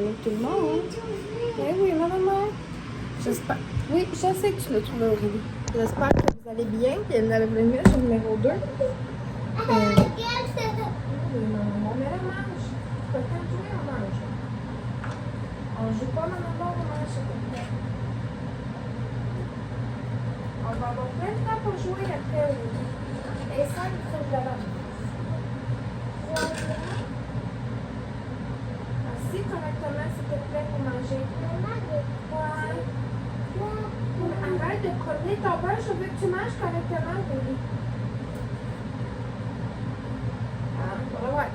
Allô tout le monde? Eh oui, maman. J'espère. Oui, je sais que tu l'as trouvé horrible. J'espère que vous allez bien. Bienvenue à le numéro 2. Oui, maman, mais là, mange. Tu peux pas jouer, on mange. On joue pas, maman, on mange. On va avoir plein de temps pour jouer après. Et ça, il faut que je l'avance. Assis correctement, s'il te plaît, pour manger. Ouais. Arrête de promener ton beurre, je veux que tu manges correctement, bébé. Ah, ouais.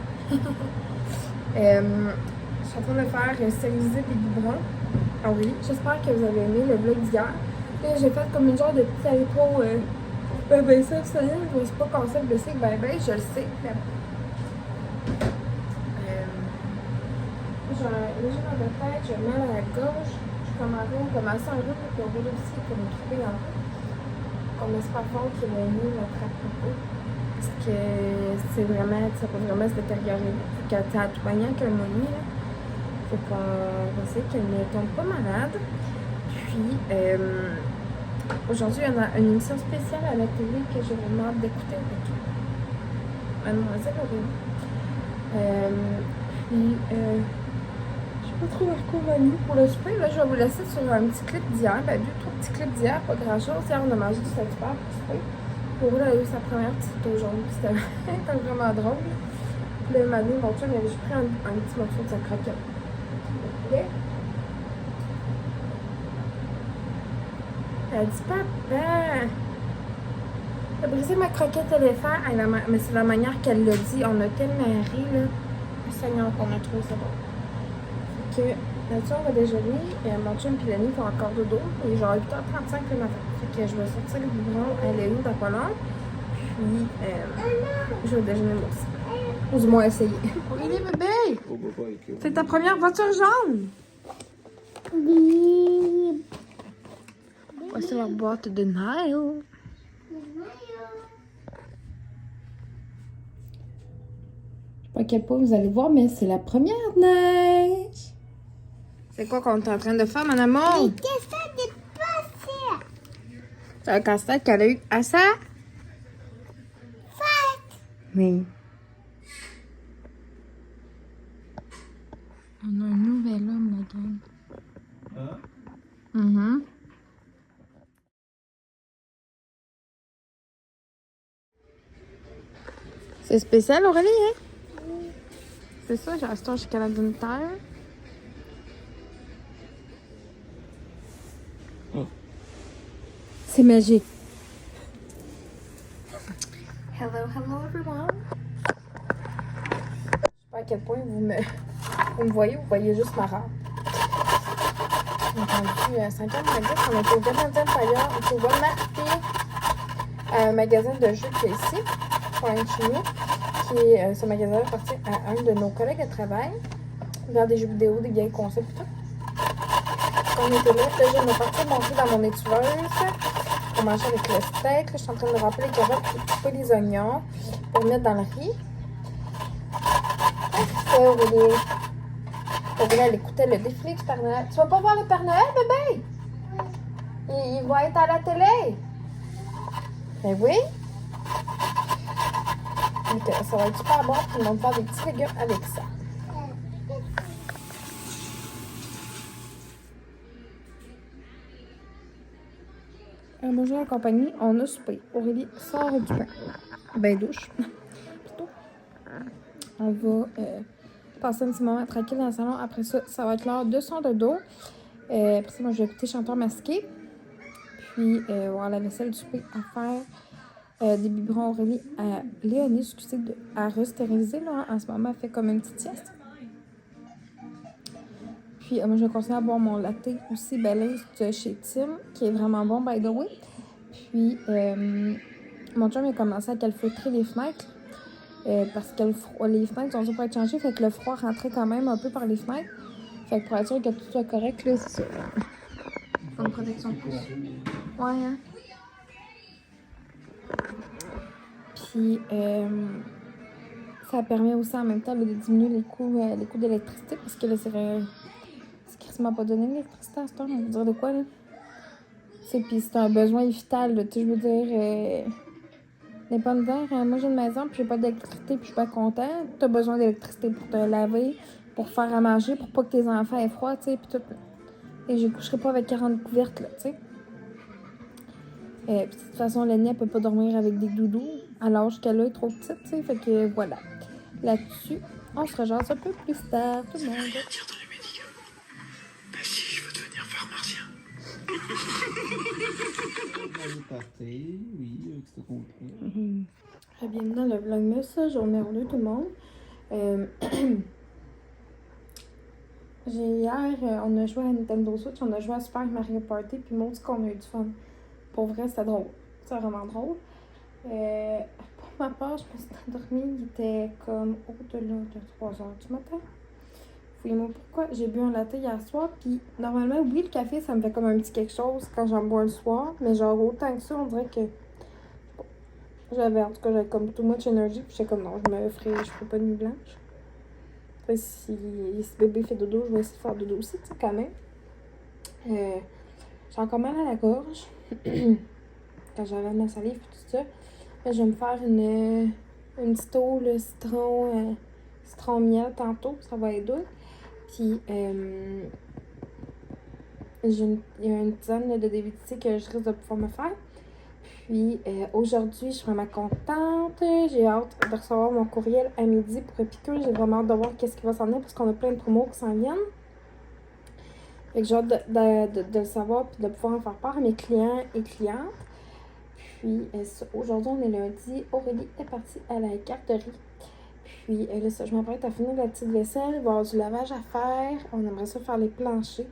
Je suis en train de faire stériliser des biberons. Ah oui, j'espère que vous avez aimé le vlog d'hier. J'ai fait comme une genre de petit impro. Ben ça, je ne sais pas comment ça le blesser. Ben, je le sais. J'ai un léger mal de tête, j'ai mal à la gorge. Je suis comme assez en route, puis on veut aussi comme équipé un peu. Comme espère fort que le nez l'attrape un peu. Parce que c'est vraiment, ça peut vraiment se détériorer. Quand t'es à tout manière qu'un nez, là. Faut qu'on va essayer qu'elle ne tombe pas malade. Puis, aujourd'hui, on a une émission spéciale à la télé que j'ai vraiment hâte d'écouter avec Mademoiselle Aurélie. Je sais pas trop vers quoi on va aller pour le souper. Là, je vais vous laisser sur un petit clip d'hier. Ben, 2-3 petits clips d'hier, pas grand chose. Hier, on a mangé du satisfaire pour souper. Pour elle, elle a eu sa première petite aujourd'hui. C'était vraiment drôle. Puis là, Madeline, mon chum, il avait juste pris un petit morceau de sa croquette. Ok? Elle a dit, papa, t'as brisé ma croquette éléphant. Mais c'est la manière qu'elle l'a dit. On a tellement ri, là. Seigneur, qu'on a trouvé ça bon. Fait que là-dessus, on va déjeuner. Mon chum et Lenny font encore dodo. Il est genre 8h35 le matin. Fait que je vais sortir le biberon à Léo dans pas long. Puis, je vais déjeuner moi aussi. Ou du moins essayer. Aurélie, bébé! C'est ta première voiture jaune! Oui! Voici leur boîte de Nile. Je sais pas à quel point vous allez voir, mais c'est la première neige! C'est quoi qu'on est en train de faire, mon amour? Mais qu'est-ce que c'est passé? C'est un casse-tête qu'elle a eu à ça? Fête! Oui. On a un nouvel homme, la gang. Hein? C'est spécial, Aurélie, hein? Oui. C'est ça, j'ai acheté un chez Canadian Tire. C'est magique. Hello, everyone. Je sais pas à quel point vous me voyez juste ma rampe. On a rendu à 5h du matin, on est au Canadian Tire, on peut voir un magasin de jeux qui est ici, pour un chez nous, qui est ce magasin appartient à un de nos collègues de travail, vers des jeux vidéo, des games concepts et tout. On était là, je vais partir monter dans mon étuveuse pour manger avec le steak. Là, je suis en train de remplir les carottes et couper les oignons pour mettre dans le riz. C'est Aurélie. Aurélie, elle écoutait le défilé du Père Noël. Tu vas pas voir le Père Noël, bébé? Il va être à la télé. Ben oui. Donc, ça va être super bon. Puis, ils vont me faire des petits légumes avec ça. Bonjour la compagnie, on a soupé. Aurélie sort du pain. Ben douche. Plutôt. On va passer un petit moment tranquille dans le salon. Après ça, ça va être l'heure de son dodo. Après ça, moi, je vais écouter Chanteur masqué. Puis, voir la vaisselle du souper à faire. Des biberons Aurélie à Léonie, excusez, à restériliser. Là, en ce moment, elle fait comme une petite sieste. Puis, moi, je vais continuer à boire mon latte aussi Baileys de chez Tim, qui est vraiment bon, by the way. Puis, mon chum a commencé à calfeutrer les fenêtres parce que les fenêtres sont pas être changées, fait que le froid rentrait quand même un peu par les fenêtres. Fait que pour être sûr que tout soit correct, là, c'est ça. Faut une protection de pouce. Ouais, hein? Puis, ça permet aussi en même temps de diminuer les coûts d'électricité parce que là, m'a pas donné l'électricité à ce temps, on va dire de quoi, là? Puis c'est un besoin vital, là, je veux dire, n'est pas me dire, moi j'ai une maison, puis j'ai pas d'électricité, puis je suis pas contente. T'as besoin d'électricité pour te laver, pour faire à manger, pour pas que tes enfants aient froid, tu sais, puis tout. Et je coucherai pas avec 40 couvertes, là, tu sais. Puis de toute façon, Lenny, elle peut pas dormir avec des doudous, à l'âge qu'elle a, elle est trop petite, tu sais, fait que voilà. Là-dessus, on se rejoint un peu plus tard, tout le monde. Rien dire dans les médicaments. Bah si, je veux devenir pharmacien. Oui, avec ce contrat. Bienvenue dans le Vlogmas, journée 2, tout le monde. Hier, on a joué à Nintendo Switch, on a joué à Super Mario Party, puis moi, qu'on a eu du fun. Pour vrai, c'était drôle. C'est vraiment drôle. Pour ma part, je me suis endormie, il était comme au-delà de 3 heures du matin. Fouillez-moi pourquoi. J'ai bu un latte hier soir, puis normalement, oui, le café, ça me fait comme un petit quelque chose quand j'en bois le soir, mais genre autant que ça, on dirait que j'avais, en tout cas, j'avais comme too much energy, puis j'étais comme non, je ferais pas de nuit blanche. Après, si bébé fait dodo, je vais essayer de faire dodo aussi, tu sais, quand même. J'ai encore mal à la gorge quand j'avais ma salive et tout ça. Là, je vais me faire une petite eau, le citron miel tantôt, ça va être doux. Puis, il y a une tisane de DVT que je risque de pouvoir me faire. Puis, aujourd'hui, je suis vraiment contente. J'ai hâte de recevoir mon courriel à midi pour Epicure. J'ai vraiment hâte de voir qu'est-ce qui va s'en venir parce qu'on a plein de promos qui s'en viennent. Fait que j'ai hâte de le savoir puis de pouvoir en faire part à mes clients et clientes. Puis, aujourd'hui, on est lundi. Aurélie est partie à la garderie. Puis, là, je m'apprête à finir la petite vaisselle. Il va y avoir du lavage à faire. On aimerait ça faire les planchers.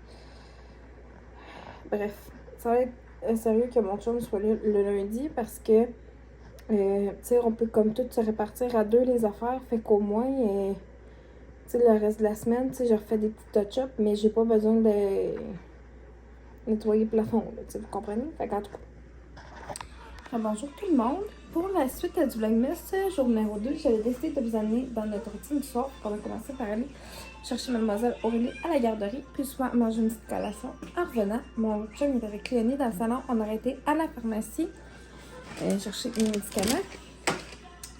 Bref, ça va être sérieux que mon chum soit là le lundi parce que, tu sais, on peut comme tout se répartir à deux les affaires. Fait qu'au moins, tu sais, le reste de la semaine, tu sais, je refais des petits touch-ups, mais j'ai pas besoin de nettoyer le plafond, tu sais, vous comprenez? Fait qu'en tout cas. Bonjour tout le monde. Pour la suite du Vlogmas, jour numéro 2, j'avais décidé de vous amener dans notre routine du soir. On va commencer par aller chercher mademoiselle Aurélie à la garderie, puis souvent manger une petite collation. En revenant, mon chum est avec Léonie dans le salon. On aurait été à la pharmacie chercher mes médicaments.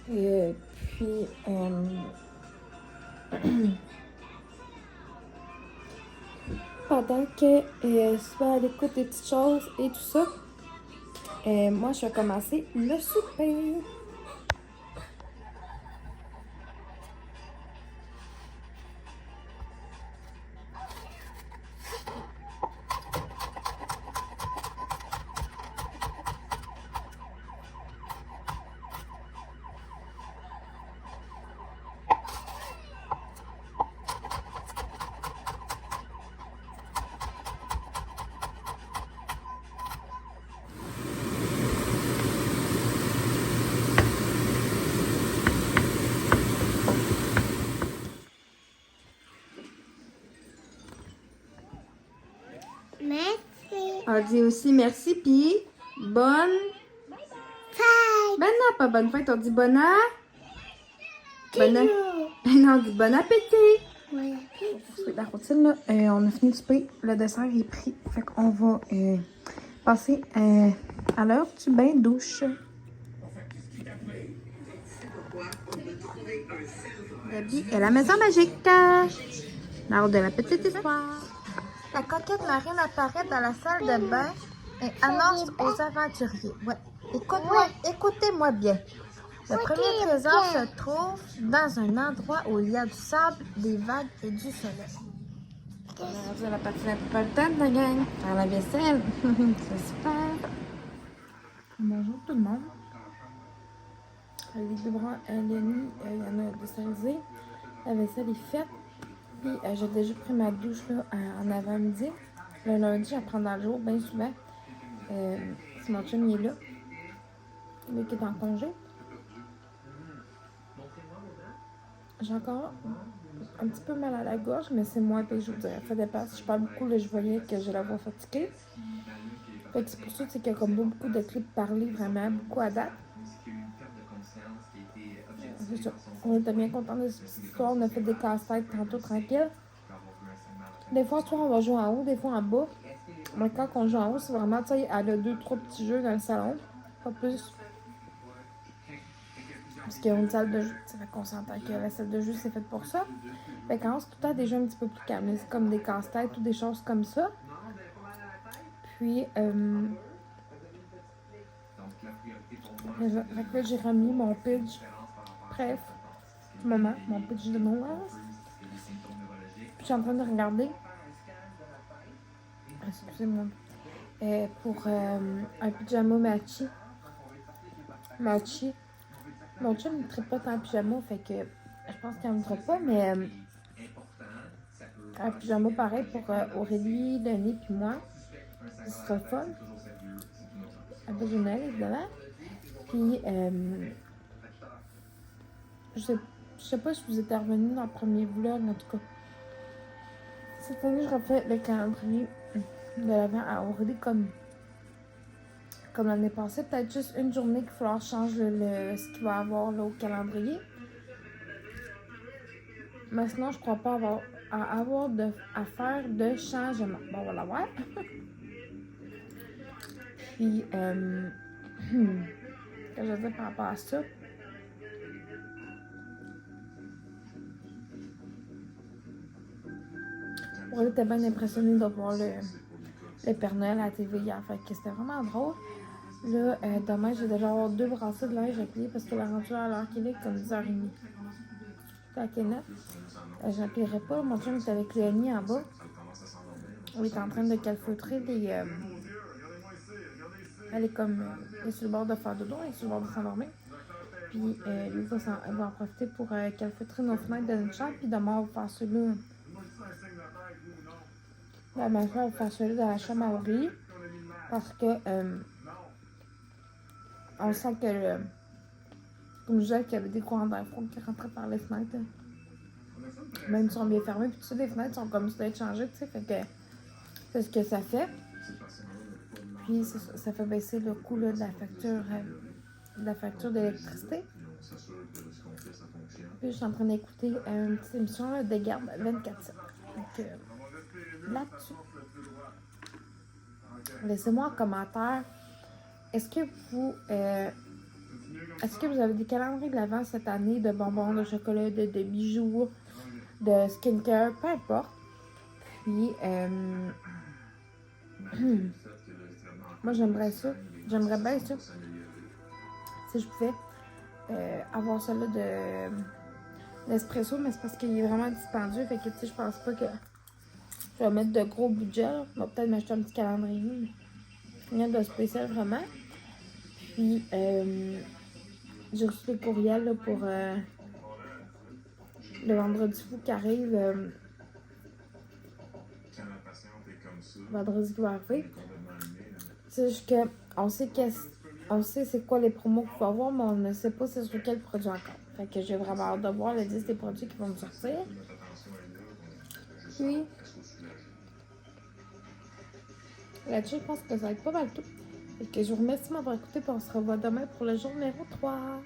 Puis, pendant que soit à l'écoute des petites choses et tout ça, moi, je vais commencer le souper. Merci. On dit aussi merci, puis bonne Bye. Ben non, pas bonne fête, on dit bon an. Non, on dit bon appétit. Ouais. La routine, là, on a fini de souper, le dessert est pris. Fait qu'on va passer à l'heure du bain douche. Debbie et la maison magique. L'heure de la petite histoire. La coquette marine apparaît dans la salle de bain et annonce aux aventuriers. Ouais. Écoutez-moi bien. Le premier trésor se trouve dans un endroit où il y a du sable, des vagues et du soleil. On est rendu à la partie la plus palpitante de la gang. Faire la vaisselle. C'est super. Bonjour tout le monde. Les biberons Léonie, il y en a déstérilisé. La vaisselle est faite. Puis j'ai déjà pris ma douche là, en avant-midi. Le lundi, je prends dans le jour, bien souvent. Si mon chum il est là. Lui qui est en congé. J'ai encore un petit peu mal à la gorge, mais c'est moins pire, je vous dirais. Ça dépend. Si je parle beaucoup, là, je voyais que j'ai la voix fatiguée. Fait que c'est pour ça qu'il y a comme beaucoup de clips parlés, vraiment, beaucoup à date. C'est ça. On était bien contents de cette histoire. On a fait des casse-têtes tantôt tranquille. Des fois, soit on va jouer en haut, des fois en bas. Mais quand on joue en haut, c'est vraiment, tu sais, elle a 2-3 petits jeux dans le salon. Pas plus. Parce qu'il y a une salle de jeu. Ça fait qu'on s'entend que la salle de jeu, c'est faite pour ça. Fait qu'en haut, c'est tout le temps des jeux un petit peu plus calmes. C'est comme des casse-têtes ou des choses comme ça. Puis, fait que là, j'ai remis mon pitch. Bref, du moment, mon pitch de Noël. Puis, je suis en train de regarder. Excusez-moi. Pour un pyjama matchy. Mon chum ne traite pas tant en pyjama, fait que je pense qu'il n'en voudra pas, mais un pyjama pareil pour Aurélie, Denis puis moi. Ce sera fun. Avec Noël, évidemment. Puis, je sais pas si vous êtes revenu dans le premier vlog, en tout cas. Cette année, je refais le calendrier de l'avant à Aurélie comme l'année passée. Peut-être juste une journée qu'il va falloir changer ce qu'il va y avoir là, au calendrier. Mais sinon, je crois pas avoir à faire de changement. Bon, on va l'avoir. Puis, que je veux dire par rapport à ça. On était bien impressionnés de voir le Père Noël à la TV hier. Fait que c'était vraiment drôle. Là, demain, je vais déjà avoir 2 brassées de linge à plier parce que la rentrée à l'heure qu'il est comme 10h30. C'est à quelle heure? Je n'appuierai pas. Mon chum est avec Léonie en bas. On est en train de calfeutrer des. Elle est comme. Elle est sur le bord de faire dodo, elle est sur le bord de s'endormir. Puis, lui, elle va en profiter pour calfeutrer nos fenêtres de notre chambre. Puis, demain, on va faire celui-là. La ma soeur va faire celui de la chambre à Aurélie. Parce que. On sent que comme je disais, qu'il y avait des courants d'air froid qui rentraient par les fenêtres. Même si sont bien fermées, puis tu sais, les fenêtres sont comme si d'être changées, tu sais, fait que c'est ce que ça fait. Puis ça fait baisser le coût là, de la facture d'électricité. Puis je suis en train d'écouter une petite émission là, de garde 24/7. Donc là-dessus, laissez-moi un commentaire. Est-ce que vous avez des calendriers de l'Avent cette année de bonbons, de chocolat, de bijoux, de skincare, peu importe. Puis, moi j'aimerais ça. J'aimerais bien ça. Si je pouvais avoir ça là de l'espresso, mais c'est parce qu'il est vraiment dispendieux. Fait que tu sais, je pense pas que je vais mettre de gros budget. Je vais peut-être m'acheter un petit calendrier. Rien de spécial vraiment. Puis, j'ai reçu des courriels là, pour le vendredi fou qui arrive. Vendredi qui va arriver. C'est juste qu'on sait c'est quoi les promos qu'il faut avoir, mais on ne sait pas c'est sur quel produit encore. Fait que j'ai vraiment hâte de voir la liste des produits qui vont me sortir. Puis, là-dessus, je pense que ça va être pas mal tout. Et que je vous remercie de m'avoir écouté, puis on se revoit demain pour le jour numéro 3.